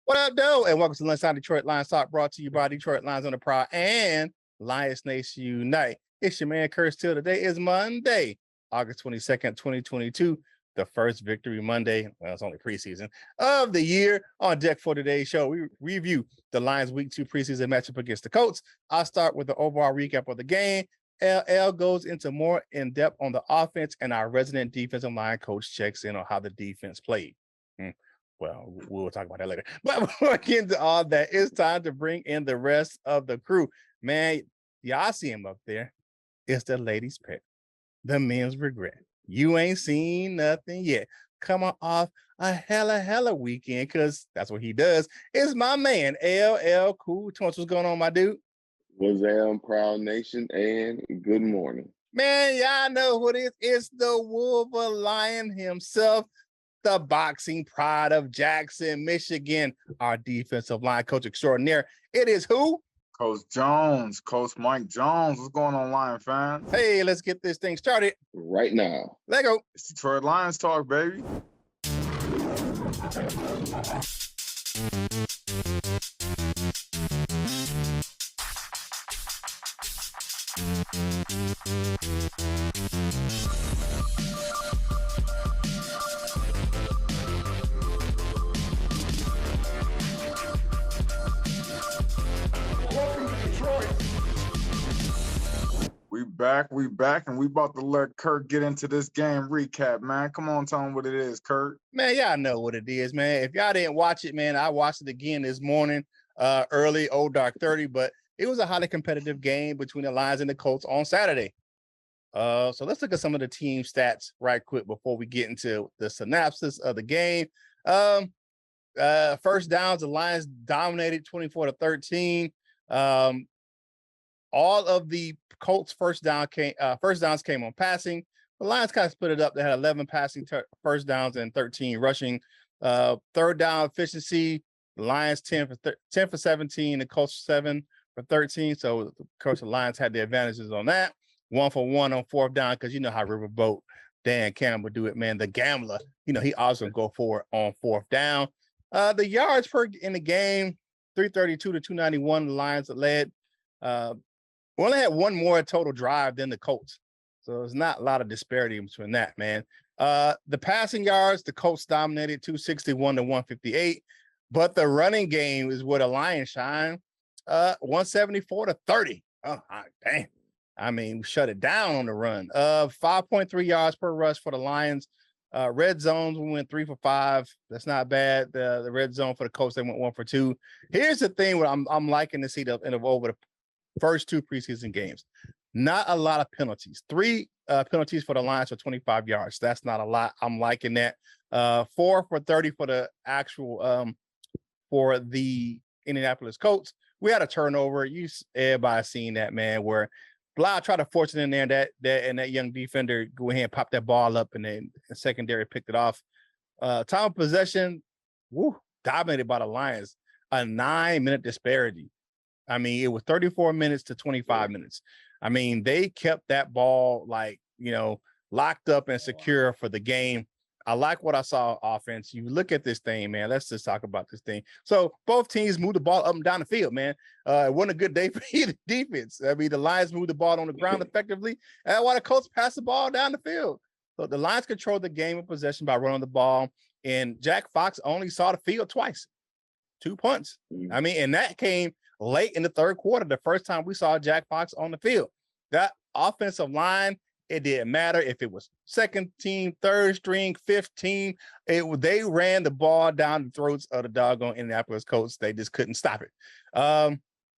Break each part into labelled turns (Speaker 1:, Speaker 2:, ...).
Speaker 1: What up, though? And welcome to Lunchtime Detroit Lions Talk, brought to you by Detroit Lions on the Prowl and Lions Nation Unite. It's your man, Curt. Still, today is Monday, August 22nd, 2022, the first Victory Monday, well, it's only preseason, of the year. On deck for today's show, we review the Lions Week 2 preseason matchup against the Colts. I'll start with the overall recap of the game. LL goes into more in-depth on the offense, and our resident defensive line coach checks in on how the defense played. Well, we'll talk about that later. But before I get into all that, it's time to bring in the rest of the crew. Man, y'all see him up there. It's the ladies' pick, the men's regret. You ain't seen nothing yet. Come on off a hella weekend, because that's what he does. It's my man, LL Cool. Tell us what's going on, my dude.
Speaker 2: What's up, Proud Nation, and good morning.
Speaker 1: Man, y'all know who it is. It's the Wolverine Lion himself, the boxing pride of Jackson, Michigan, our defensive line coach extraordinaire. It is who?
Speaker 3: Coach Jones, Coach Mike Jones. What's going on, Lion fans?
Speaker 1: Hey, let's get this thing started
Speaker 2: Right now.
Speaker 1: Let go.
Speaker 3: It's Detroit Lions talk, baby.
Speaker 1: Welcome to Detroit.
Speaker 3: We back, and we about to let Curt get into this game recap, man. Come on, tell him what it is, Curt.
Speaker 1: Man, y'all know what it is, man. If y'all didn't watch it, man, I watched it again this morning, early, old dark 30, but it was a highly competitive game between the Lions and the Colts on Saturday. So let's look at some of the team stats right quick before we get into the synopsis of the game. First downs, the Lions dominated 24-13. All of the Colts first downs came on passing. The Lions kind of split it up. They had 11 passing first downs and 13 rushing. Third down efficiency, the Lions 10 for 17, the Colts 7 for 13. So of course the Lions had the advantages on that. 1 for 1 on fourth down, because you know how Riverboat Dan Campbell do it, man. The gambler, he also go for it on fourth down. The yards per in the game, 332 to 291. The Lions led. We only had one more total drive than the Colts, so there's not a lot of disparity between that, man. The passing yards, the Colts dominated 261 to 158, but the running game is where the Lions shine. 174 to 30. Oh, dang. I mean, we shut it down on the run. 5.3 yards per rush for the Lions. Red zones, we went 3 for 5. That's not bad. The red zone for the Colts, they went 1 for 2. Here's the thing: what I'm liking to see over the first 2 preseason games. Not a lot of penalties. 3 penalties for the Lions for 25 yards. That's not a lot. I'm liking that. 4 for 30 for the actual for the Indianapolis Colts. We had a turnover. Everybody seen that, man, where Blau tried to force it in there, and that young defender go ahead and pop that ball up, and then the secondary picked it off. Time of possession, dominated by the Lions. A 9-minute disparity. I mean, it was 34 minutes to 25 minutes. I mean, they kept that ball locked up and secure for the game. I like what I saw offense. You look at this thing, man. Let's just talk about this thing. So both teams moved the ball up and down the field, man. It wasn't a good day for either defense. I mean, the Lions moved the ball on the ground effectively, and while the Colts passed the ball down the field. So the Lions controlled the game of possession by running the ball, and Jack Fox only saw the field twice. 2 punts. I mean, and that came late in the third quarter, the first time we saw Jack Fox on the field. That offensive line, it didn't matter if it was second team, third string, fifth team. They ran the ball down the throats of the doggone Indianapolis Colts. They just couldn't stop it.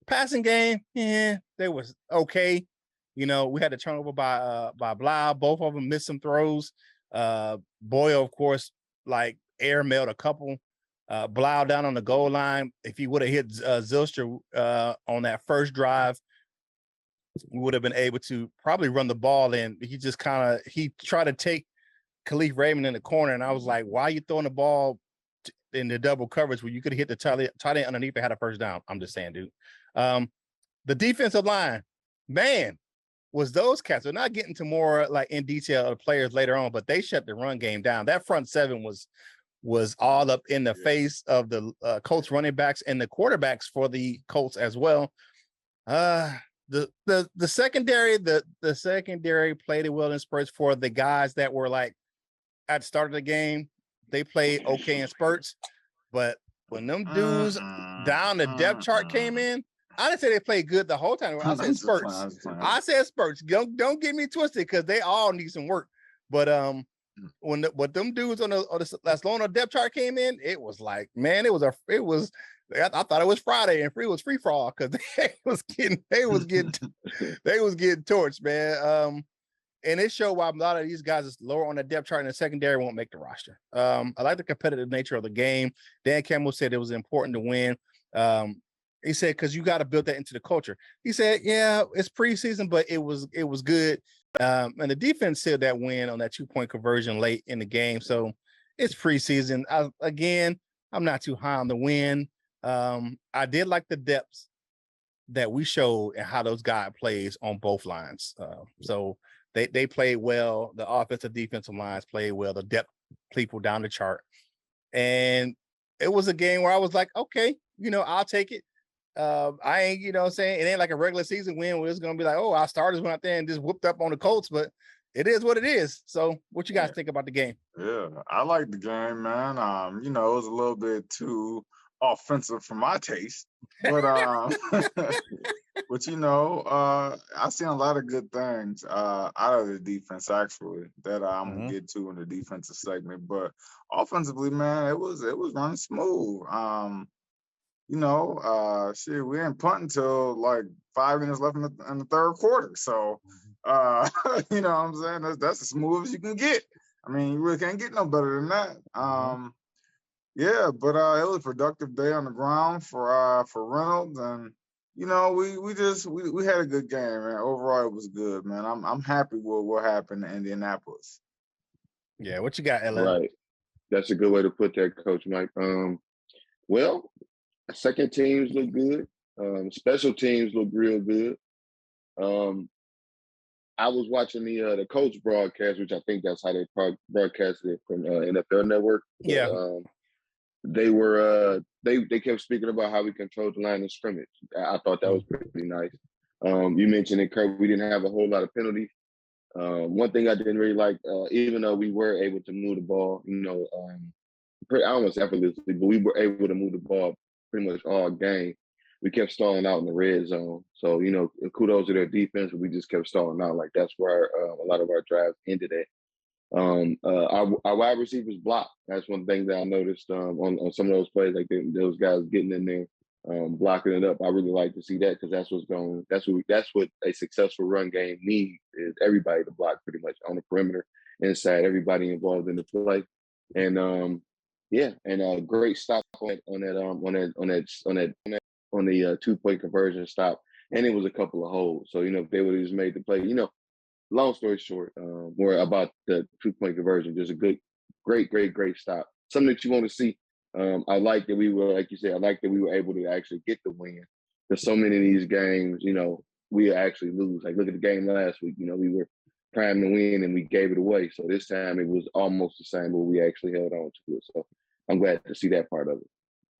Speaker 1: Passing game, they was okay. We had a turnover by Blau. Both of them missed some throws. Boyle, of course, airmailed a couple. Blau down on the goal line. If he would have hit Zylstra on that first drive, we would have been able to probably run the ball in. He tried to take Khalif Raymond in the corner, and I was like, why are you throwing the ball in the double coverage where you could have hit the tight end underneath and had a first down? I'm just saying, dude. The defensive line, man, was those cats. We're not getting to more in detail of the players later on, but they shut the run game down. That front seven was was all up in the face of the Colts running backs and the quarterbacks for the Colts as well. The secondary, the secondary played it well in spurts for the guys that were like at the start of the game. They played okay in spurts, but when them dudes down the depth chart came in, I didn't say they played good the whole time. I said spurts. I said spurts. Don't get me twisted because they all need some work. But when them dudes on the that's low on the depth chart came in, it was like, man, I thought it was Friday and it was free for all because they was getting torched, man. And it showed why a lot of these guys is lower on the depth chart and the secondary won't make the roster. I like the competitive nature of the game. Dan Campbell said it was important to win. He said, because you got to build that into the culture. He said, yeah, it's preseason, but it was good. And the defense sealed that win on that 2-point conversion late in the game. So it's preseason. I'm not too high on the win. I did like the depths that we showed and how those guys plays on both lines. So they played well. The offensive defensive lines played well. The depth people down the chart. And it was a game where I was like, okay, I'll take it. I ain't, what I'm saying? It ain't like a regular season win where it's going to be like, oh, our starters went out there and just whooped up on the Colts, but it is what it is. So what you guys think about the game?
Speaker 3: Yeah, I like the game, man. It was a little bit too offensive for my taste, but but I seen a lot of good things out of the defense actually that I'm gonna get to in the defensive segment. But offensively, man, it was running smooth. Shit, we didn't punt until like 5 minutes left in the third quarter. So, you know what I'm saying? That's as smooth as you can get. I mean, you really can't get no better than that. Yeah, but it was a productive day on the ground for Reynolds, and we had a good game, man. Overall, it was good, man. I'm happy with what happened in Indianapolis.
Speaker 1: Yeah, what you got, LL?
Speaker 2: Right, that's a good way to put that, Coach Mike. Well, second teams look good. Special teams look real good. I was watching the Colts broadcast, which I think that's how they broadcasted it from NFL Network.
Speaker 1: Yeah.
Speaker 2: They were they kept speaking about how we controlled the line of scrimmage. I thought that was pretty nice. You mentioned it, Kurt. We didn't have a whole lot of penalties. One thing I didn't really like, even though we were able to move the ball, almost effortlessly, but we were able to move the ball pretty much all game. We kept stalling out in the red zone. So, kudos to their defense, but we just kept stalling out. Like that's where a lot of our drives ended at. Our wide receivers block. That's one thing that I noticed on some of those plays, like those guys getting in there, blocking it up. I really like to see that because that's what a successful run game needs is everybody to block pretty much on the perimeter, inside, everybody involved in the play. And a great stop on the 2-point conversion stop, and it was a couple of holes. So if they would have just made the play, long story short, more about the 2-point conversion. Just a great stop. Something that you want to see. I like that we were, like you said, able to actually get the win. There's so many of these games, we actually lose. Like look at the game last week. We were primed to win and we gave it away. So this time it was almost the same, but we actually held on to it. So I'm glad to see that part of it.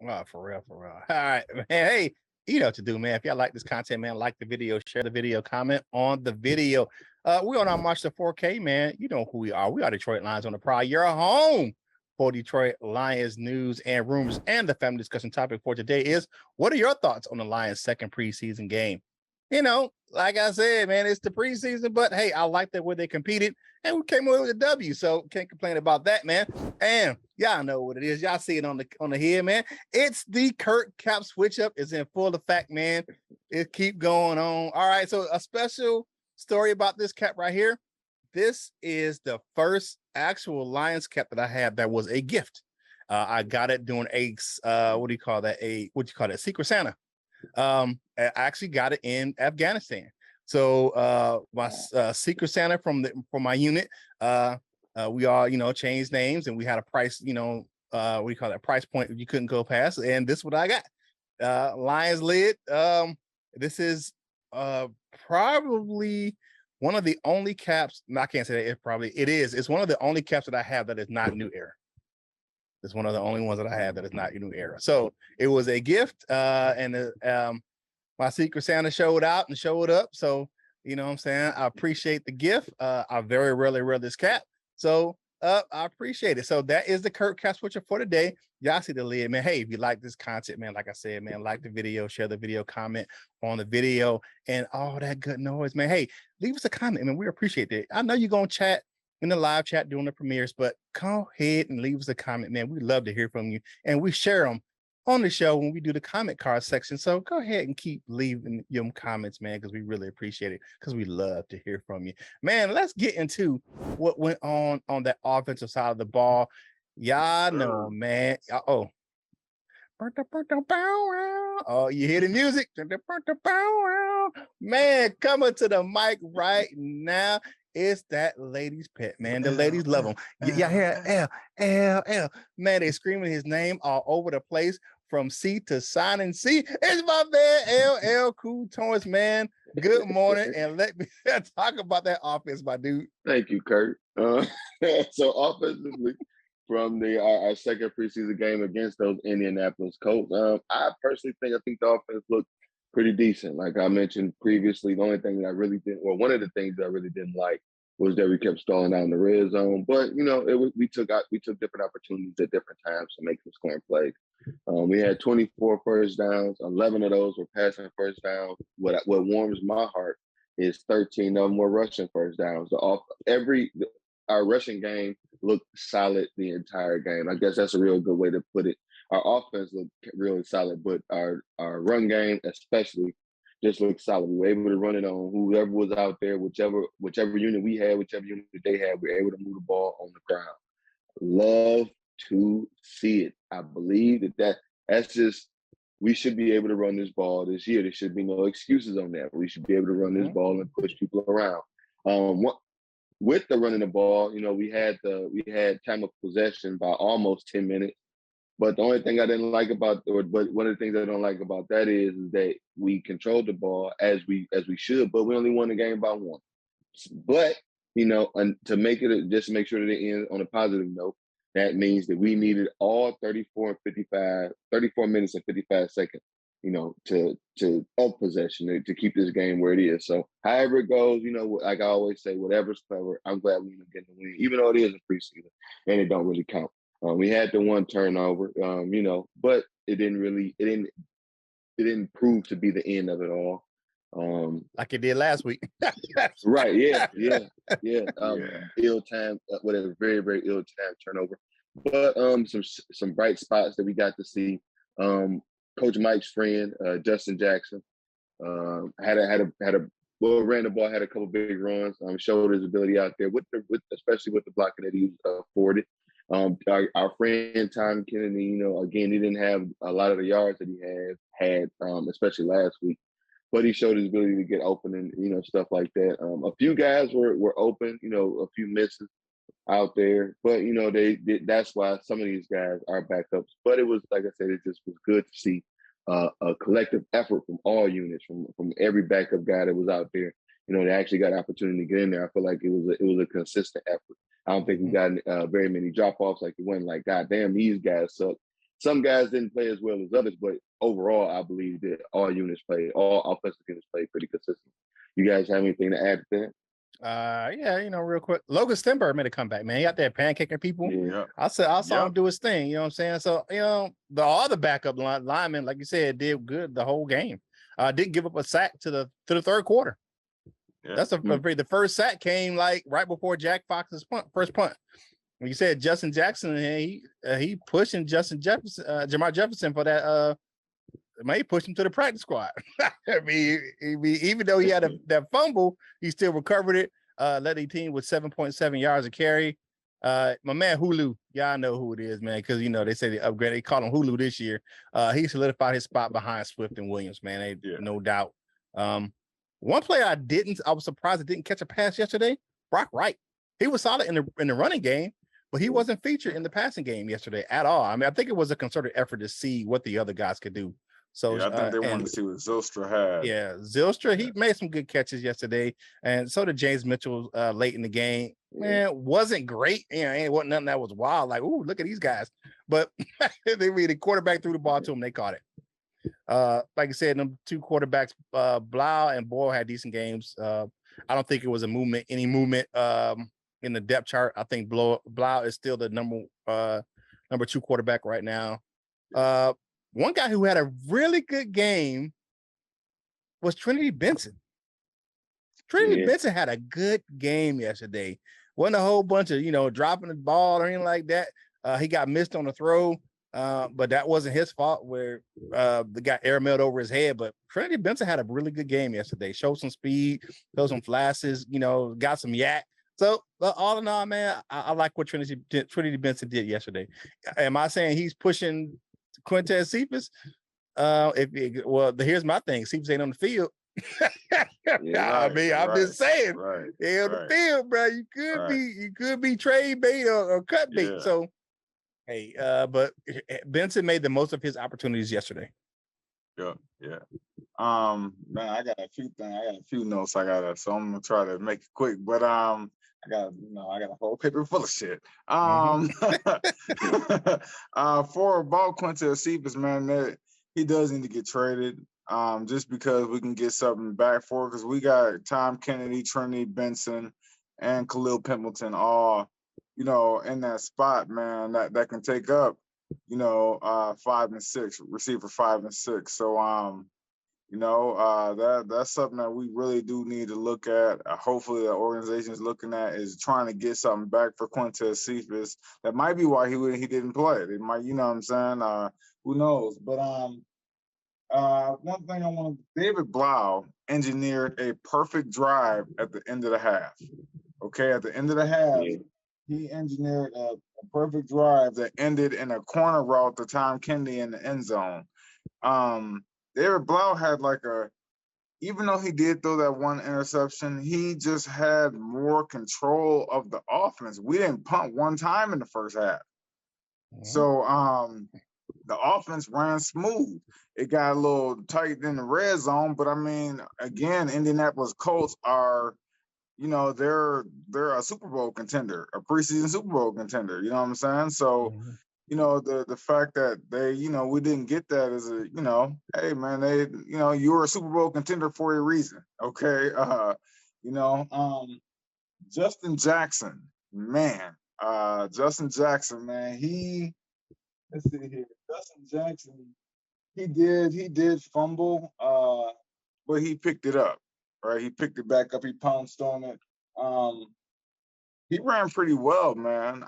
Speaker 1: Wow, for real. All right, man. Hey, you know what to do, man. If y'all like this content, man, like the video, share the video, comment on the video. We're on our March to 4K, man. You know who we are. We are Detroit Lions on the Prowl. You're home for Detroit Lions news and rumors. And the family discussion topic for today is, what are your thoughts on the Lions' second preseason game? Like I said, man, it's the preseason, but hey, I like that where they competed and we came away with a W. So can't complain about that, man. And y'all know what it is. Y'all see it on the head, man. It's the Curt cap switch up. It's in full effect, man. It keep going on. All right. So a special story about this cap right here. This is the first actual Lions cap that I have that was a gift. I got it during Secret Santa. I actually got it in Afghanistan. So my Secret Santa from my unit, we all changed names and we had a price, price point you couldn't go past, and this is what I got. Lions lid. This is probably one of the only caps. No, I can't say that it is. It's one of the only caps that I have that is not New Era. It's one of the only ones that I have that is not your new era. So it was a gift, and my Secret Santa showed out and showed up. So, you know what I'm saying? I appreciate the gift. I very rarely wear this cap. So I appreciate it. So that is the Curt Cap Switcher for today. Y'all see the lid, man. Hey, if you like this content, man, like I said, man, like the video, share the video, comment on the video, and all that good noise, man. Hey, leave us a comment, man. We appreciate that. I know you're going to chat in the live chat during the premieres, but go ahead and leave us a comment, man. We love to hear from you, and we share them on the show when we do the comment card section. So go ahead and keep leaving your comments, man, because we really appreciate it, because we love to hear from you. Man, let's get into what went on that offensive side of the ball. Y'all know, man. Oh, you hear the music? Man, coming to the mic right now. It's that lady's pet, man. The ladies love him. Y'all hear L. Man, they screaming his name all over the place from C to signing C. It's my man, LL Cool Toys, man. Good morning, and let me talk about that offense, my dude.
Speaker 2: Thank you, Curt. So offensively, from our second preseason game against those Indianapolis Colts, I personally think the offense looked pretty decent. Like I mentioned previously, the only thing that I really didn't, well, one of the things that I really didn't like was that we kept stalling out in the red zone. But you know, we took different opportunities at different times to make some scoring plays. We had 24 first downs. 11 of those were passing first downs. What warms my heart is 13 of them were rushing first downs. Our rushing game looked solid the entire game. I guess that's a real good way to put it. Our offense looked really solid, but our run game especially just looked solid. We were able to run it on whoever was out there, whichever unit we had, whichever unit they had, we were able to move the ball on the ground. Love to see it. I believe that's just, we should be able to run this ball this year. There should be no excuses on that. We should be able to run this ball and push people around. With the running the ball, you know, we had time of possession by almost 10 minutes. But the only thing I didn't like but one of the things I don't like about that is that we controlled the ball as we should, but we only won the game by 1. But you know, and to make sure that it ends on a positive note, that means that we needed all 34 minutes and 55 seconds, you know, of possession to keep this game where it is. So however it goes, you know, like I always say, whatever's clever, I'm glad we ended up getting the win, even though it is a preseason and it don't really count. We had the one turnover, you know, but it didn't prove to be the end of it all.
Speaker 1: Like it did last week.
Speaker 2: Right. Yeah. Ill time, whatever, very, very ill time turnover. But some bright spots that we got to see. Coach Mike's friend, Justin Jackson, ran the ball, had a couple big runs, showed his ability out there especially with the blocking that he afforded. Our friend Tom Kennedy, you know, again, he didn't have a lot of the yards that he had, especially last week, but he showed his ability to get open and, you know, stuff like that. A few guys were open, you know, a few misses out there, but you know, that's why some of these guys are backups. But it was, like I said, it just was good to see a collective effort from all units, from every backup guy that was out there. You know, they actually got an opportunity to get in there. I feel like it was a consistent effort. I don't think we got very many drop-offs. Like it wasn't like, God damn, these guys suck. Some guys didn't play as well as others, but overall, I believe that all offensive units played pretty consistent. You guys have anything to add to that?
Speaker 1: Yeah, you know, real quick, Logan Stenberg made a comeback, man. He out there pancaking people.
Speaker 3: Yeah.
Speaker 1: I saw him do his thing. You know what I'm saying? So, you know, the other backup linemen, like you said, did good the whole game. Didn't give up a sack to the third quarter. Yeah. That's the first sack came like right before Jack Fox's first punt. When you said Justin Jackson, he pushing Jamar Jefferson for that. He pushed him to the practice squad. I mean, even though he had that fumble, he still recovered it. Led the team with 7.7 yards a carry. My man Hulu, y'all know who it is, man, because you know they say they upgraded. They called him Hulu this year. He solidified his spot behind Swift and Williams, man. No doubt. One player I was surprised it didn't catch a pass yesterday. Brock Wright. He was solid in the running game, but he wasn't featured in the passing game yesterday at all. I mean, I think it was a concerted effort to see what the other guys could do. So
Speaker 3: I think they wanted to see what Zylstra had.
Speaker 1: Yeah, Zylstra, he made some good catches yesterday, and so did James Mitchell late in the game. man, wasn't great. It wasn't nothing that was wild. Like, ooh, look at these guys. But they really quarterback threw the ball to them. They caught it. Like I said, them two quarterbacks, Blau and Boyle had decent games. I don't think it was any movement in the depth chart. I think Blau is still the number 2 quarterback right now. One guy who had a really good game was Trinity Benson. Trinity Benson had a good game yesterday. Wasn't a whole bunch of, dropping the ball or anything like that. He got missed on the throw, but that wasn't his fault where the guy airmailed over his head. But Trinity Benson had a really good game yesterday. Showed some speed, showed some flashes, got some yak. So all in all, man, I like what Trinity Benson did yesterday. Am I saying he's pushing Quintez Cephas? Here's my thing. Cephas ain't on the field. I mean, I'm just saying, on the field, bro. You could be trade bait or cut bait. Yeah. So, hey, but Benson made the most of his opportunities yesterday.
Speaker 3: Yeah. Man, I got a few things. I got a few notes. So I'm gonna try to make it quick. But I got a whole paper full of shit. For about Quintez Cephas, man, that he does need to get traded. Just because we can get something back for it, because we got Tom Kennedy, Trinity Benson, and Khalil Pimpleton all, in that spot, man, that can take up, 5 and 6, receiver 5 and 6. So that's something that we really do need to look at. Hopefully the organization is looking at is trying to get something back for Quintez Cephas. That might be why he didn't play. It might, you know what I'm saying? Who knows? But one thing David Blau engineered a perfect drive at the end of the half. Okay, at the end of the half, he engineered a perfect drive that ended in a corner route to Tom Kennedy in the end zone. David Blau had even though he did throw that one interception, he just had more control of the offense. We didn't punt one time in the first half. So the offense ran smooth. It got a little tight in the red zone, but I mean, again, Indianapolis Colts are, they're a Super Bowl contender, a preseason Super Bowl contender. You know what I'm saying? So, the fact that they, we didn't get that is hey man, you were a Super Bowl contender for a reason. Okay. Justin Jackson, man, let's see here. Justin Jackson, he did fumble, but he picked it up, right? He picked it back up. He pounced on it. He ran pretty well, man.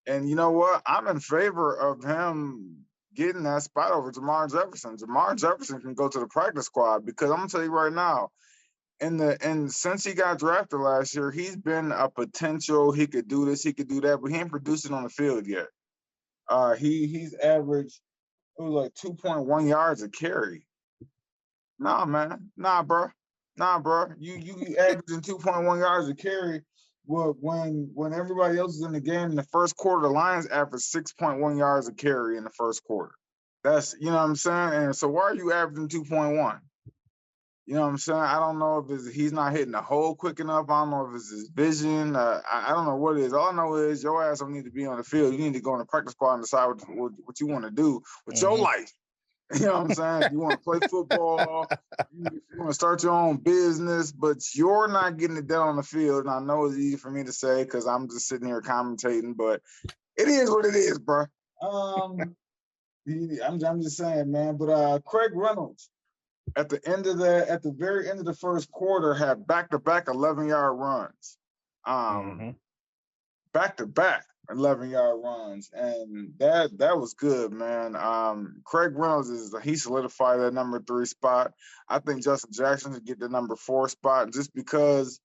Speaker 3: And you know what? I'm in favor of him getting that spot over Jamar Jefferson. Jamar Jefferson can go to the practice squad because I'm gonna tell you right now, and since he got drafted last year, he's been a potential. He could do this, he could do that, but he ain't producing on the field yet. He's averaged, it was like 2.1 yards a carry. Nah, man. Nah, bro. You averaging 2.1 yards a carry. Well, when everybody else is in the game in the first quarter, the Lions averaged 6.1 yards a carry in the first quarter. That's, you know what I'm saying? And so why are you averaging 2.1? You know what I'm saying? I don't know if he's not hitting the hole quick enough. I don't know if it's his vision. I don't know what it is. All I know is your ass don't need to be on the field. You need to go in the practice squad and decide what you want to do with your life. You know what I'm saying? You want to play football. You want to start your own business, but you're not getting it done on the field. And I know it's easy for me to say because I'm just sitting here commentating, but it is what it is, bro. I'm just saying, man. But Craig Reynolds, at the very end of the first quarter, had back-to-back 11-yard runs. Back-to-back 11-yard runs, and that was good, man. Craig Reynolds he solidified that number 3 spot. I think Justin Jackson should get the number 4 spot just because,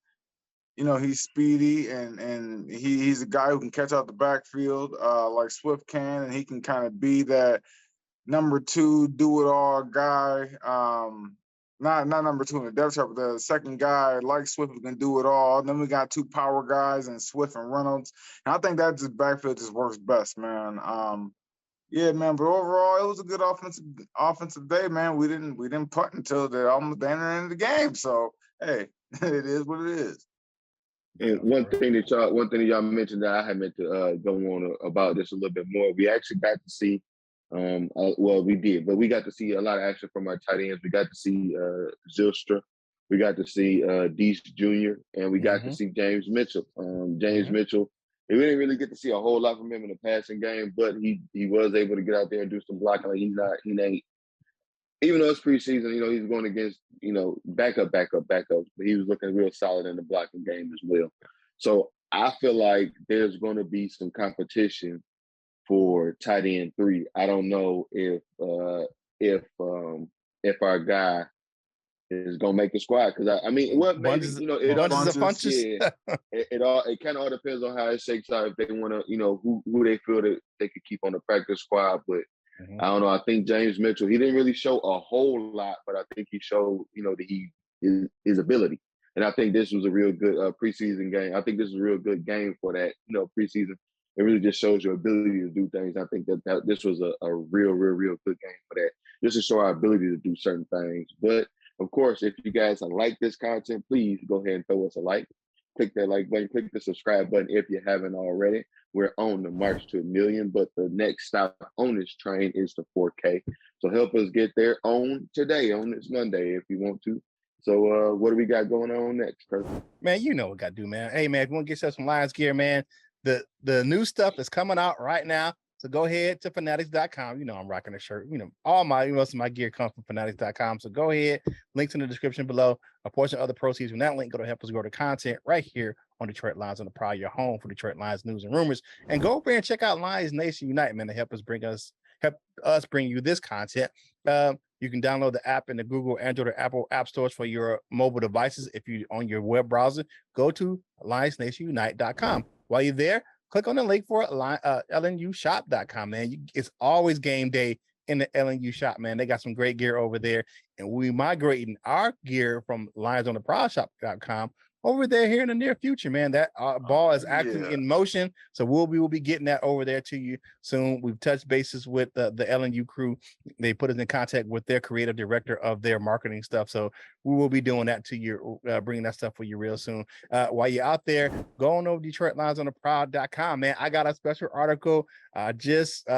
Speaker 3: he's speedy and he's a guy who can catch out the backfield like Swift can, and he can kind of be that number 2 do-it-all guy. Not number 2 in the depth chart, but the second guy like Swift who can do it all. And then we got 2 power guys in Swift and Reynolds. And I think that just backfield just works best, man. Yeah, man. But overall, it was a good offensive day, man. We didn't punt until almost the end of the game. So hey, it is what it is.
Speaker 2: And one thing that y'all mentioned that I had meant to go on about this a little bit more. We actually got to see, well, we did, but we got to see a lot of action from our tight ends. We got to see Zylstra, we got to see Dees Jr., and we got to see James Mitchell. James Mitchell, we didn't really get to see a whole lot from him in the passing game, but he was able to get out there and do some blocking. Like he ain't. Even though it's preseason, he's going against, backups, but he was looking real solid in the blocking game as well. So I feel like there's going to be some competition for tight end 3. I don't know if our guy is going to make the squad, because maybe it kind of all depends on how it shakes out, if they want to, who they feel that they could keep on the practice squad. But I don't know. I think James Mitchell, he didn't really show a whole lot, but I think he showed, that his ability. And I think this was a real good preseason game. I think this is a real good game for that, preseason. It really just shows your ability to do things. I think that this was a real good game for that. Just to show our ability to do certain things. But, of course, if you guys like this content, please go ahead and throw us a like. Click that like button, click the subscribe button if you haven't already. We're on the march to 1 million, but the next stop on this train is the 4K. So help us get there on today, on this Monday, if you want to. So what do we got going on next, Kurt?
Speaker 1: Man, you know what we got to do, man. Hey, man, if you want to get yourself some Lions gear, man, the new stuff is coming out right now. So go ahead to fanatics.com. I'm rocking a shirt. Most of my gear comes from fanatics.com. So go ahead. Links in the description below. A portion of the proceeds from that link go to help us grow the content right here on Detroit Lions on the Prowl, your home for Detroit Lions news and rumors. And go over and check out Lions Nation Unite, man, to help us bring you this content. You can download the app in the Google, Android, or Apple app stores for your mobile devices. If you on your web browser, go to lionsnationunite.com. While you're there, click on the link for LNUshop.com, man. It's always game day in the LNU shop, man. They got some great gear over there. And we migrating our gear from lionsontheprowlshop.com over there here in the near future, man. That ball is actually in motion. So we'll be getting that over there to you soon. We've touched bases with the LNU crew. They put us in contact with their creative director of their marketing stuff. So we will be doing that to you, bringing that stuff for you real soon. While you're out there, go on over DetroitLionsOnTheProwl.com, man. I got a special article. Just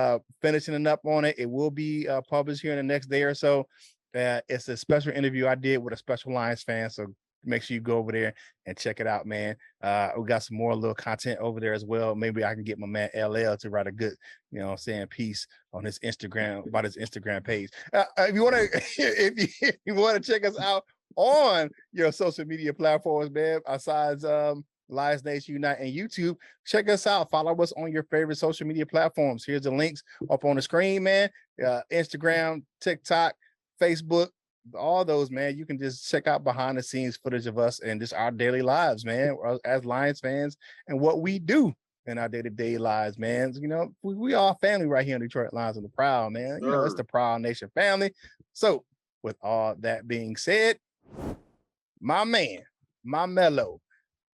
Speaker 1: finishing it up on it. It will be published here in the next day or so. It's a special interview I did with a special Lions fan. So make sure you go over there and check it out, man. We got some more little content over there as well. Maybe I can get my man LL to write a good, piece on his Instagram, about his Instagram page. If you want to check us out on your social media platforms, man, besides Lions Nation Unite and YouTube, check us out. Follow us on your favorite social media platforms. Here's the links up on the screen, man. Instagram, TikTok, Facebook, all those, man. You can just check out behind the scenes footage of us and just our daily lives, man, as Lions fans, and what we do in our day-to-day lives, man. We all family right here in Detroit Lions on the Prowl, man. It's the Prowl Nation family. So with all that being said, my man, my mellow,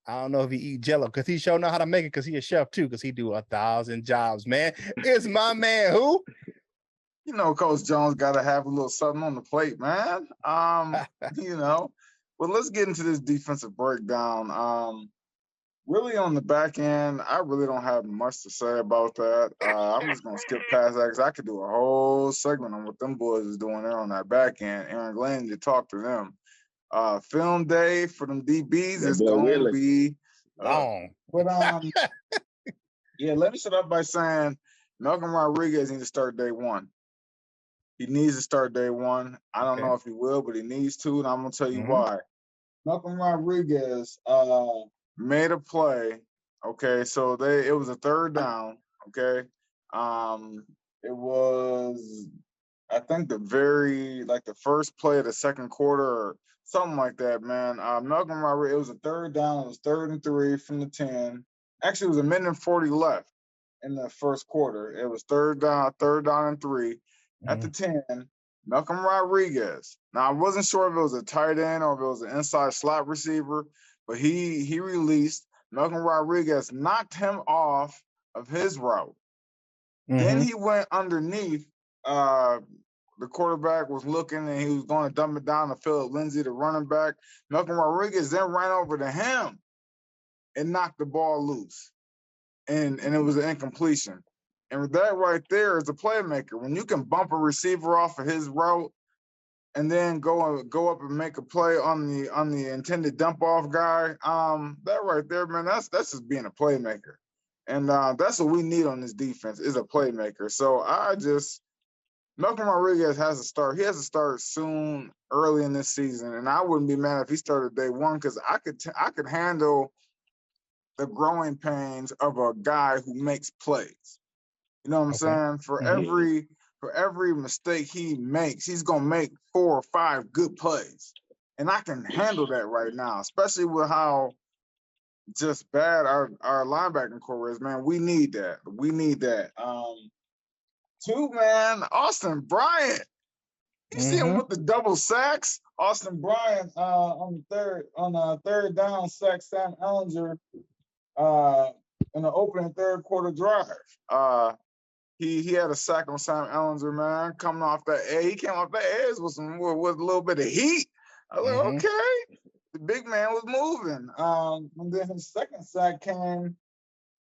Speaker 1: I don't know if he eat Jello, because he sure know how to make it, because he a chef too, because he do 1,000 jobs, man. It's my man who?
Speaker 3: Coach Jones got to have a little something on the plate, man. But let's get into this defensive breakdown. Really on the back end, I really don't have much to say about that. I'm just going to skip past that, because I could do a whole segment on what them boys is doing there on that back end. Aaron Glenn, to talk to them. Film day for them DBs is going to be
Speaker 1: long.
Speaker 3: But let me start off by saying Malcolm Rodriguez needs to start day one. He needs to start day one. I don't know if he will, but he needs to, and I'm going to tell you why. Malcolm Rodriguez made a play, okay? So it was a third down, okay? It was, I think, the first play of the second quarter or something like that, man. Malcolm Rodriguez, it was a third down. It was 3rd and 3 from the 10. Actually, it was 1:40 left in the first quarter. It was third down and 3. At the 10, Malcolm Rodriguez. Now, I wasn't sure if it was a tight end or if it was an inside slot receiver, but he released. Malcolm Rodriguez knocked him off of his route. Then he went underneath. The quarterback was looking, and he was going to dump it down to Philip Lindsay, the running back. Malcolm Rodriguez then ran over to him and knocked the ball loose. And it was an incompletion. And that right there is a playmaker. When you can bump a receiver off of his route and then go up and make a play on the intended dump off guy, that right there, man, that's just being a playmaker. And that's what we need on this defense is a playmaker. So Malcolm Rodriguez has to start. He has to start soon, early in this season. And I wouldn't be mad if he started day one because I could handle the growing pains of a guy who makes plays. You know what I'm saying? For every mistake he makes, he's gonna make 4 or 5 good plays. And I can handle that right now, especially with how just bad our linebacking core is, man. We need that. We need that. Two, man, Austin Bryant. You see him with the double sacks? Austin Bryant on third down sack Sam Ehlinger in the opening third quarter drive. He had a sack on Sam Ehlinger, man, coming off that edge. He came off that edge with a little bit of heat. I was like, okay, the big man was moving. And then his second sack came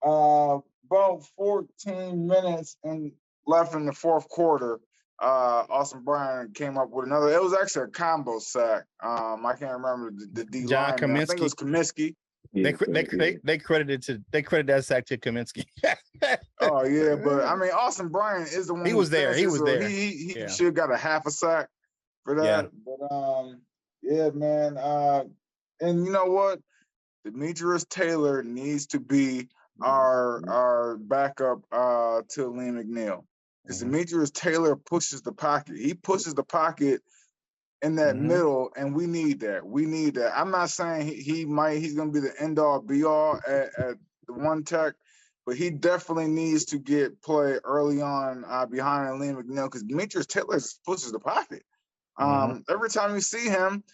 Speaker 3: about 14 minutes and left in the fourth quarter. Austin Bryant came up with another. It was actually a combo sack. I can't remember the D line. I think it was Kaminsky.
Speaker 1: They credited that sack to Kaminsky.
Speaker 3: Oh yeah, but I mean Austin Bryant is the one.
Speaker 1: He was there. He was there.
Speaker 3: He should have got a half a sack for that. Yeah. But yeah, man. And you know what? Demetrius Taylor needs to be our backup to Liam McNeil. Because Demetrius Taylor pushes the pocket. He pushes the pocket in that middle, and we need that. We need that. I'm not saying he's going to be the end-all, be-all at the one tech, but he definitely needs to get play early on behind Liam McNeil because Demetrius Taylor pushes the pocket. Every time you see him,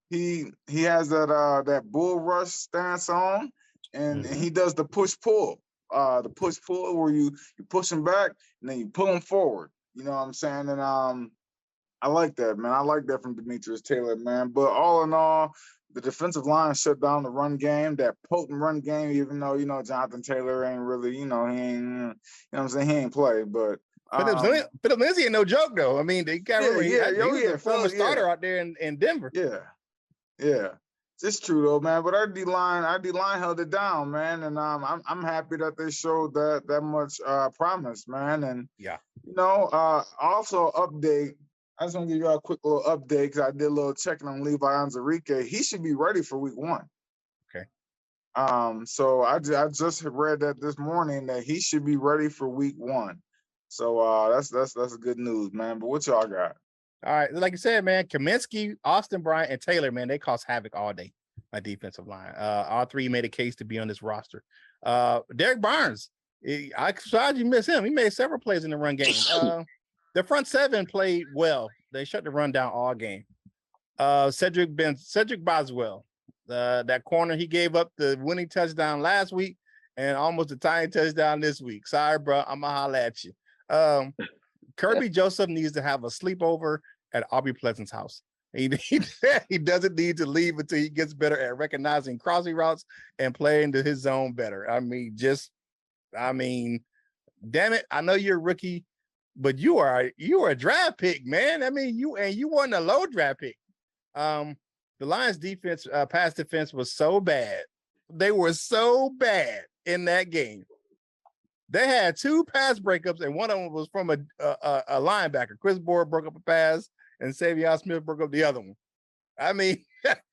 Speaker 3: he has that bull rush stance on, and he does the push-pull. The push-pull where you push him back, and then you pull him forward. You know what I'm saying? And I like that, man. I like that from Demetrius Taylor, man. But all in all, the defensive line shut down the run game, that potent run game, even though, Jonathan Taylor ain't really, he ain't, what I'm saying? He ain't play, but.
Speaker 1: Philip Lindsay ain't no joke, though. I mean, they got he was a former starter out there in Denver.
Speaker 3: Yeah. It's true, though, man. But our D-line held it down, man. And I'm happy that they showed that much promise, man. And, also update. I just want to give you a quick little update because I did a little checking on Levi Onwuzurike. He should be ready for week 1.
Speaker 1: Okay.
Speaker 3: So I just read that this morning that he should be ready for week 1. So that's good news, man. But what y'all got?
Speaker 1: All right, like you said, man, Kaminsky, Austin Bryant, and Taylor, man, they cause havoc all day. My defensive line. All three made a case to be on this roster. Derek Barnes, I tried you miss him. He made several plays in the run game. The front seven played well. They shut the run down all game. Cedric Boswell, that corner, he gave up the winning touchdown last week and almost a tying touchdown this week. Sorry, bro. I'm going to holler at you. Kirby Joseph needs to have a sleepover at Aubrey Pleasant's house. He doesn't need to leave until he gets better at recognizing crossing routes and playing to his zone better. I mean, damn it. I know you're a rookie, but you are a draft pick, man. I mean, you weren't a low draft pick. The Lions defense, pass defense was so bad. They were so bad in that game. They had 2 pass breakups, and one of them was from a linebacker. Chris Board broke up a pass, and Savion Smith broke up the other one. I mean,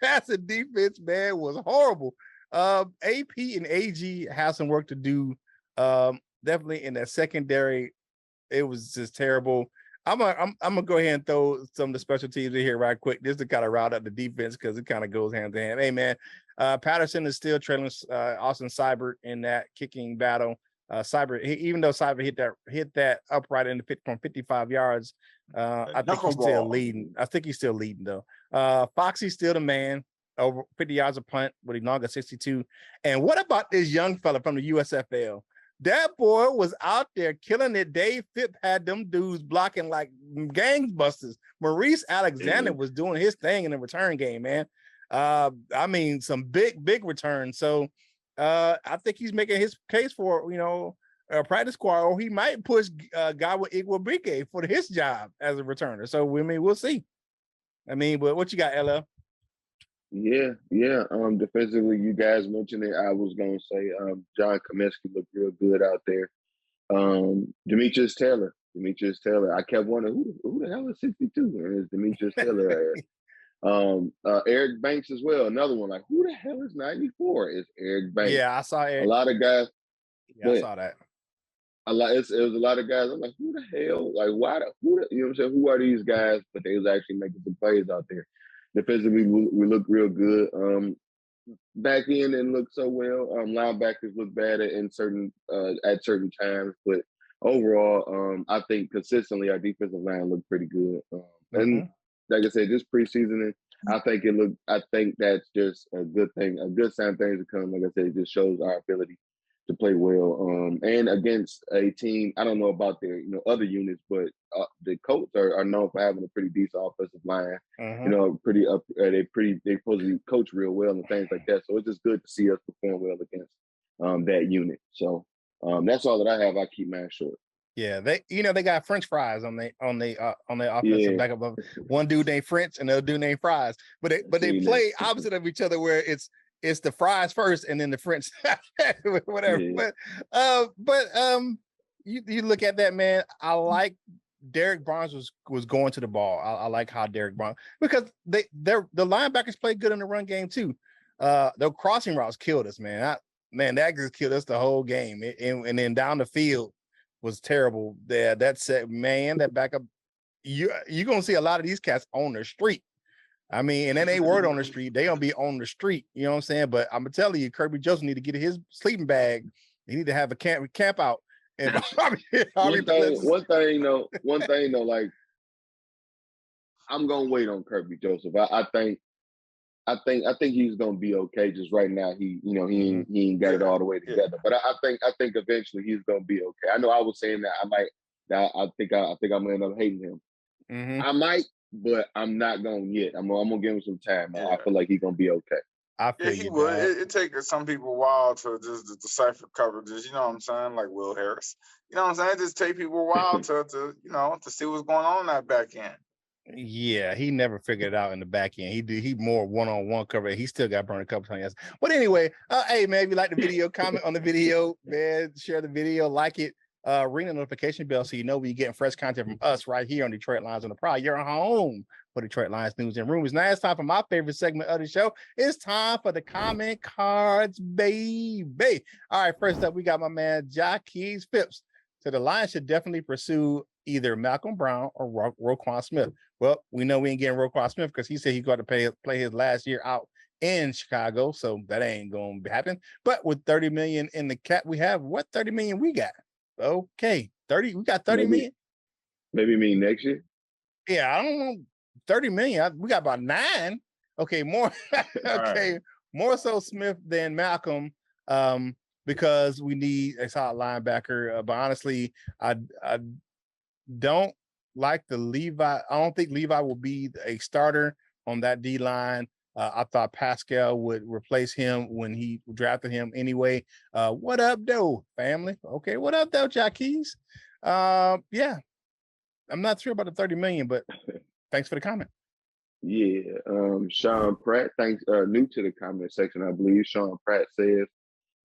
Speaker 1: passing defense, man, was horrible. AP and AG have some work to do. Definitely in that secondary, it was just terrible. I'm gonna go ahead and throw some of the special teams in here right quick, just to kind of round up the defense because it kind of goes hand in hand. Hey, man, Patterson is still trailing Austin Seibert in that kicking battle. Seibert, even though Seibert hit that upright from 55 yards, I think he's still leading. I think he's still leading though. Foxy's still the man, over 50 yards of punt with Inonga 62. And what about this young fella from the USFL? That boy was out there killing it. Dave Phipp had them dudes blocking like gangbusters. Maurice Alexander was doing his thing in the return game, man. I mean, some big returns. So I think he's making his case for, a practice squad, or he might push guy with Iguabique for his job as a returner. So, we'll see. But what you got, LL?
Speaker 2: Yeah. Defensively, you guys mentioned it. I was gonna say John Cominsky looked real good out there. Demetrius Taylor. I kept wondering who the hell is 62? And it's Demetrius Taylor. Eric Banks as well. Another one, like, who the hell is 94? It's Eric Banks.
Speaker 1: Yeah, I saw Eric.
Speaker 2: A lot of guys.
Speaker 1: Yeah, I saw that.
Speaker 2: It was a lot of guys. I'm like, who the hell? Like, you know what I'm saying? Who are these guys? But they was actually making some plays out there. Defensively, we look real good. Back in didn't look so well. Linebackers look bad at certain times, but overall, I think consistently our defensive line looked pretty good. And like I said, just preseason, I think that's just a good thing, a good sign of things to come. Like I said, it just shows our ability to play well. And against a team, I don't know about their other units, but the Colts are known for having a pretty decent offensive line. Pretty up. They supposedly coach real well and things like that. So it's just good to see us perform well against that unit. So that's all that I have. I keep mine short.
Speaker 1: Yeah, they got French fries on their offensive backup. One dude named French and the other dude named Fries, but they play opposite of each other, where it's the fries first and then the French, whatever. Yeah. But you look at that, man. I like Derek Barnes was going to the ball. I like how Derek Barnes, because the linebackers played good in the run game too. Their crossing routes killed us, man. That just killed us the whole game, and then down the field was terrible. There, that backup. You're gonna see a lot of these cats on the street. And then they word on the street. They gonna be on the street. You know what I'm saying? But I'm gonna tell you, Kirby Joseph need to get his sleeping bag. He need to have a camp out. And
Speaker 2: one thing though, like, I'm gonna wait on Kirby Joseph. I think he's gonna be okay. Just right now, he ain't got it all the way together. But I think eventually he's gonna be okay. I know I was saying that I think I'm gonna end up hating him. I might, but I'm not gonna yet. I'm gonna give him some time. Yeah. I feel like he's gonna be okay.
Speaker 1: I feel
Speaker 3: he would. It takes some people a while to just decipher coverages. You know what I'm saying? Like Will Harris. You know what I'm saying? It just take people a while to see what's going on in that back end.
Speaker 1: Yeah, he never figured it out in the back end. He more one-on-one cover. He still got burned a couple times. But anyway, hey man, if you like the video, comment on the video, man. Share the video, like it. Ring the notification bell so you know when you're getting fresh content from us right here on Detroit Lions on the Prowl. You're home for Detroit Lions news and rumors. Now it's time for my favorite segment of the show. It's time for the comment cards, baby. All right, first up, we got my man Jaquez Phipps. So the Lions should definitely pursue either Malcolm Brown or Roquan Smith. Well, we know we ain't getting Roquan Smith because he said he got to play his last year out in Chicago, so that ain't going to happen. But with $30 million in the cap, we have what $30 million we got? Okay, 30. We got 30 million.
Speaker 2: Maybe mean next year.
Speaker 1: Yeah, I don't know. 30 million. We got about 9. Okay, more. Okay, right. More so Smith than Malcolm, because we need a solid linebacker. But honestly, I don't like the Levi. I don't think Levi will be a starter on that D line. I thought Pascal would replace him when he drafted him anyway. What up, though, family? Okay, what up, though, Jaquez? Yeah, I'm not sure about the 30 million, but thanks for the comment.
Speaker 2: Yeah, Sean Pratt, thanks. New to the comment section, I believe. Sean Pratt says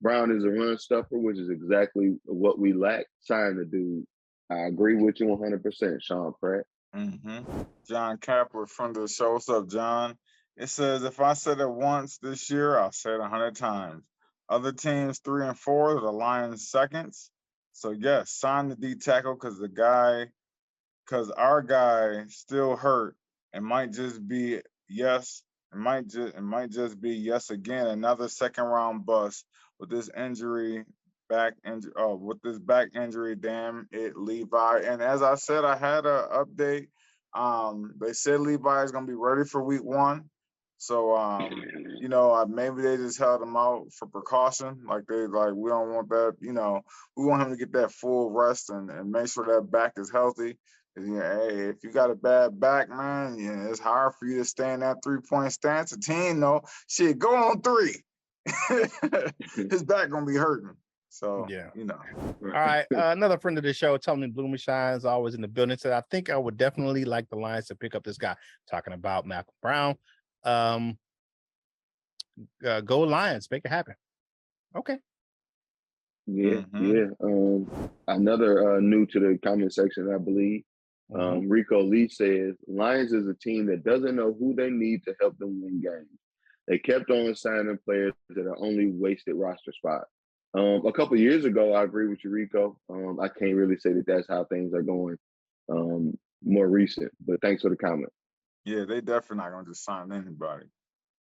Speaker 2: Brown is a run stuffer, which is exactly what we lack. Sign the dude. I agree with you 100%, Sean Pratt.
Speaker 3: John Capper from the show. What's up, John? It says, if I said it once this year, I'll say it 100 times. Other teams 3 and 4, the Lions seconds. So yes, sign the D tackle because our guy still hurt. It might just be yes. It might just be yes again. Another second round bust with this back injury. Damn it, Levi. And as I said, I had an update. They said Levi is gonna be ready for week 1. So, maybe they just held him out for precaution. We don't want that, we want him to get that full rest and make sure that back is healthy. Hey, if you got a bad back, man, it's hard for you to stay in that 3-point stance. A team, shit, go on 3. his back gonna be hurting. So
Speaker 1: Yeah.
Speaker 3: you know.
Speaker 1: All right. Another friend of the show, Tony Blumenshine, is always in the building. Said, I think I would definitely like the Lions to pick up this guy. Talking about Malcolm Brown. Go Lions, make it happen. Okay.
Speaker 2: Yeah, yeah. Another new to the comment section, I believe. Rico Lee says, Lions is a team that doesn't know who they need to help them win games. They kept on signing players that are only wasted roster spots. A couple of years ago, I agree with you, Rico. I can't really say that that's how things are going more recent, but thanks for the comment.
Speaker 3: Yeah, they definitely not going to just sign anybody.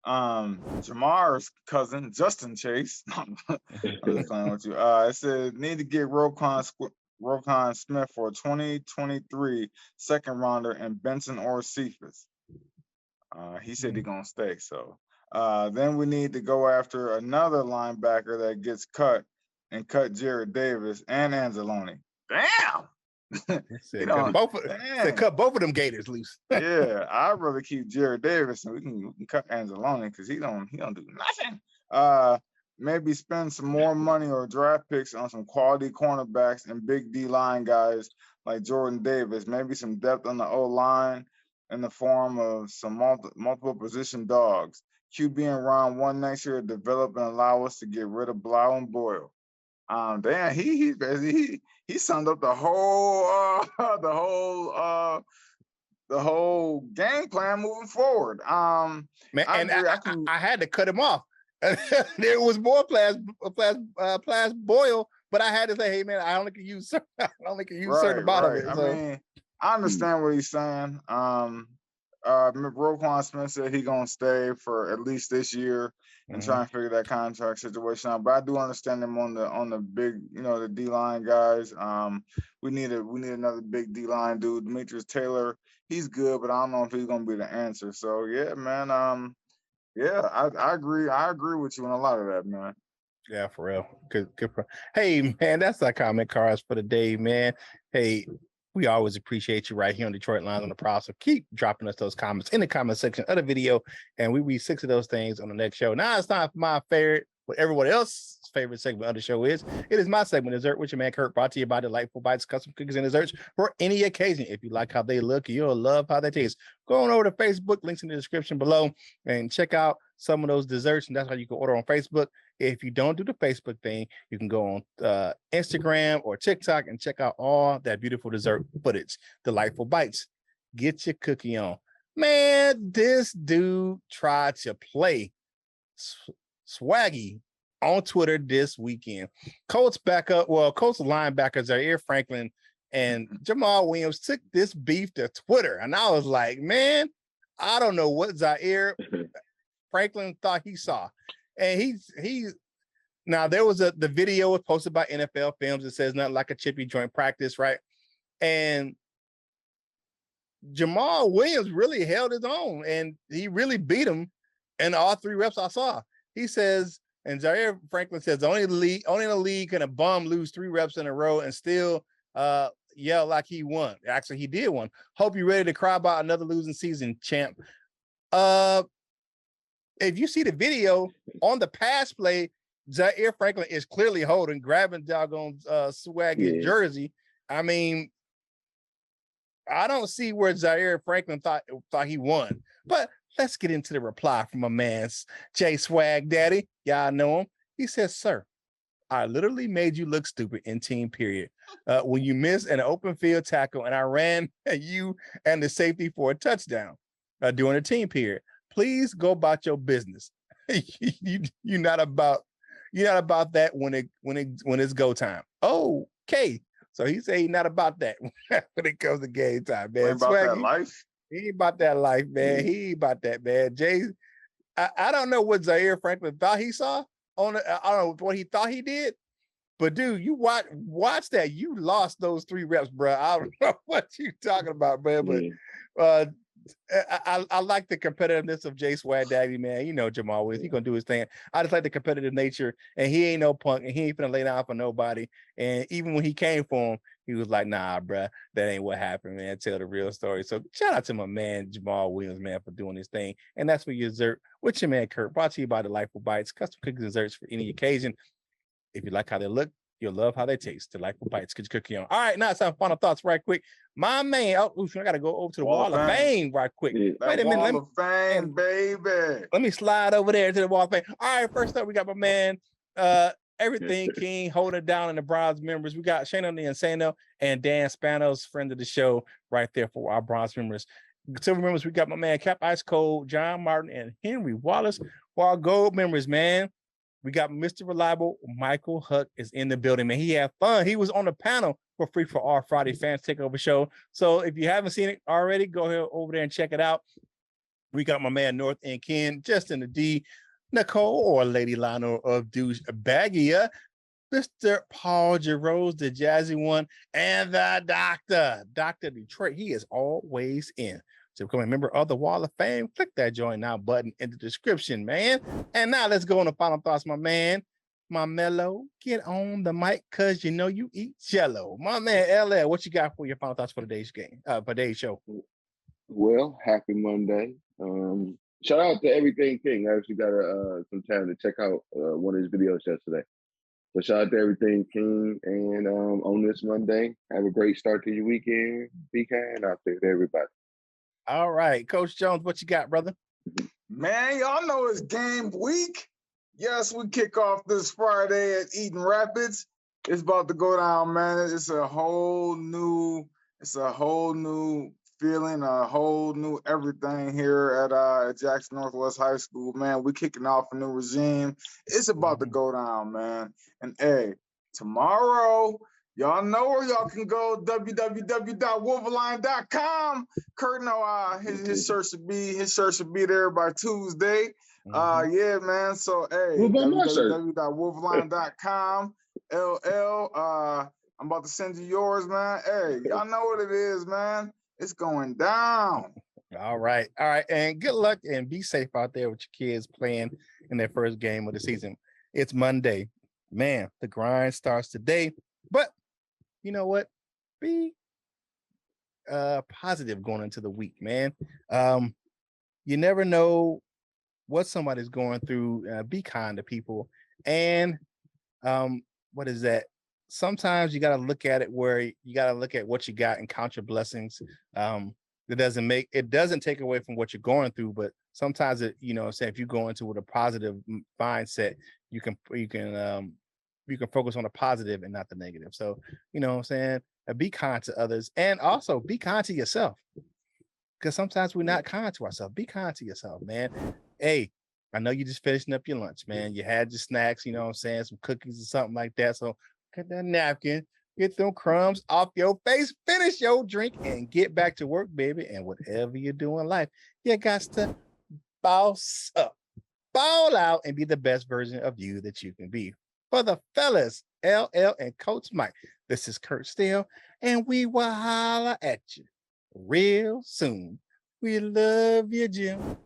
Speaker 3: Jamar's cousin, Justin Chase, I'm just playing with you. It said, need to get Roquan Smith for a 2023 second rounder and Benson or Cephas. He said he's going to stay, so. Then we need to go after another linebacker that gets cut and cut Jared Davis and Anzalone. Damn!
Speaker 1: Cut both of them Gators loose.
Speaker 3: Yeah, I'd rather keep Jared Davis and we can cut Anzalone because he don't do nothing. Maybe spend some more money or draft picks on some quality cornerbacks and big D line guys like Jordan Davis. Maybe some depth on the O line in the form of some multiple position dogs. QB in round 1 next year to develop and allow us to get rid of Blau and Boyle. Damn, he summed up the whole game plan moving forward.
Speaker 1: Man, I had to cut him off. There was more Plas Boyle, but I had to say, hey man, I only can use certain amount of it. So.
Speaker 3: I mean, I understand what he's saying. Roquan Smith said he's gonna stay for at least this year and try and figure that contract situation out. But I do understand him on the big, the D line guys. We need another big D line dude. Demetrius Taylor, he's good, but I don't know if he's gonna be the answer. So yeah, man. I agree. I agree with you on a lot of that, man.
Speaker 1: Yeah, for real. Good. Hey, man, that's our comment cards for the day, man. Hey. We always appreciate you right here on Detroit Lions on the Prowl. So keep dropping us those comments in the comment section of the video, and we read 6 of those things on the next show. Now it's time for my favorite, what everyone else's favorite segment of the show is. It is my segment, Dessert with your man Curt, brought to you by Delightful Bites, custom cookies and desserts for any occasion. If you like how they look, you'll love how they taste. Go on over to Facebook, links in the description below, and check out some of those desserts, and that's how you can order on Facebook. If you don't do the Facebook thing, you can go on Instagram or TikTok and check out all that beautiful dessert footage. Delightful Bites. Get your cookie on. Man, this dude tried to play swaggy on Twitter this weekend. Colts linebackers Zaire Franklin and Jamal Williams took this beef to Twitter. And I was like, man, I don't know what Zaire Franklin thought he saw. And he's now there was the video was posted by NFL Films. It says nothing like a chippy joint practice, right? And Jamal Williams really held his own and he really beat him in all 3 reps I saw. He says, and Zaire Franklin says, only in the league can a bum lose 3 reps in a row and still yell like he won. Actually, he did win. Hope you're ready to cry about another losing season, champ. If you see the video on the pass play, Zaire Franklin is clearly grabbing doggone Swaggy's jersey. I mean, I don't see where Zaire Franklin thought he won. But let's get into the reply from my man, Jay Swag Daddy. Y'all know him. He says, sir, I literally made you look stupid in team period. When you missed an open field tackle and I ran at you and the safety for a touchdown during the team period. Please go about your business. You're not about that when it's go time. Okay. So he said he's not about that when it comes to game time, man.
Speaker 3: About that life.
Speaker 1: He ain't about that life, man. He ain't about that, man. Jay, I don't know what Zaire Franklin thought he saw I don't know what he thought he did, but dude, you watch that. You lost those 3 reps, bro. I don't know what you talking about, man. But I like the competitiveness of Jay Swag Daddy, man. You know Jamal Williams, he gonna do his thing. I just like the competitive nature, and he ain't no punk, and he ain't gonna lay down for nobody. And even when he came for him, He was like, nah, bruh, that ain't what happened, man. Tell the real story. So shout out to my man, Jamal Williams, man, for doing this thing. And that's what your dessert with your man, Curt, brought to you by Delightful Bites, custom cookies and desserts for any occasion. If you like how they look, you'll love how they taste. Delightful Bites, get your cookie on. All right, now it's time for final thoughts right quick. My man, I got to go over to the Wall of Fame right quick.
Speaker 2: Yeah.
Speaker 1: Wait a minute.
Speaker 3: Wall of Fame, baby.
Speaker 1: Let me slide over there to the Wall of Fame. All right, first up, we got my man, Everything King, holding it down in the bronze members. We got Shane the Insano and Dan Spanos, friend of the show, right there for our bronze members. Silver members, we got my man Cap Ice Cold, John Martin, and Henry Wallace. For our gold members, man, we got Mr. Reliable. Michael Huck is in the building, man. He had fun. He was on the panel for Free for All Friday Fans Takeover Show. So if you haven't seen it already, go ahead over there and check it out. We got my man North End Ken, Justin the D, Nicole or Lady Lionel of Douche Bagia, Mr. Paul Jarose, the jazzy one, and the Doctor, Dr. Detroit. He is always in. To become a member of the Wall of Fame, click that join now button in the description, man. And now let's go on to final thoughts, my man. My Mellow, get on the mic because you know you eat jello. My man LL, what you got for your final thoughts for today's game, for today's show?
Speaker 2: Well, happy Monday. Shout out to Everything King. I actually got some time to check out one of his videos yesterday. So shout out to Everything King. And on this Monday, have a great start to your weekend. Be kind out there to everybody.
Speaker 1: All right, Coach Jones, what you got, brother?
Speaker 3: Man, y'all know it's game week. Yes, we kick off this Friday at Eaton Rapids. It's about to go down, man. It's a whole new feeling, a whole new everything here at Jackson Northwest High School, man. We kicking off a new regime. It's about to go down, man. And hey, tomorrow, y'all know where y'all can go, www.wolverine.com. Curt, no, his shirt should be there by Tuesday. Yeah, man. So hey, www.wolverine.com. I'm about to send you yours, man. Hey, y'all know what it is, man. It's going down.
Speaker 1: All right. And good luck and be safe out there with your kids playing in their first game of the season. It's Monday. Man, the grind starts today. But you know what? Be positive going into the week, man. You never know what somebody's going through. Be kind to people. And what is that? Sometimes you got to look at it where you got to look at what you got and count your blessings. It doesn't take away from what you're going through, but sometimes say if you go into with a positive mindset, you can focus on the positive and not the negative. So, you know what I'm saying? Be kind to others and also be kind to yourself. Because sometimes we're not kind to ourselves. Be kind to yourself, man. Hey, I know you just finishing up your lunch, man. You had your snacks, you know what I'm saying? Some cookies or something like that. So get that napkin, get them crumbs off your face, finish your drink, and get back to work, baby. And whatever you do in life, you got to boss up, ball out, and be the best version of you that you can be. For the fellas, LL and Coach Mike, this is Curt Steele, and we will holler at you real soon. We love you, Jim.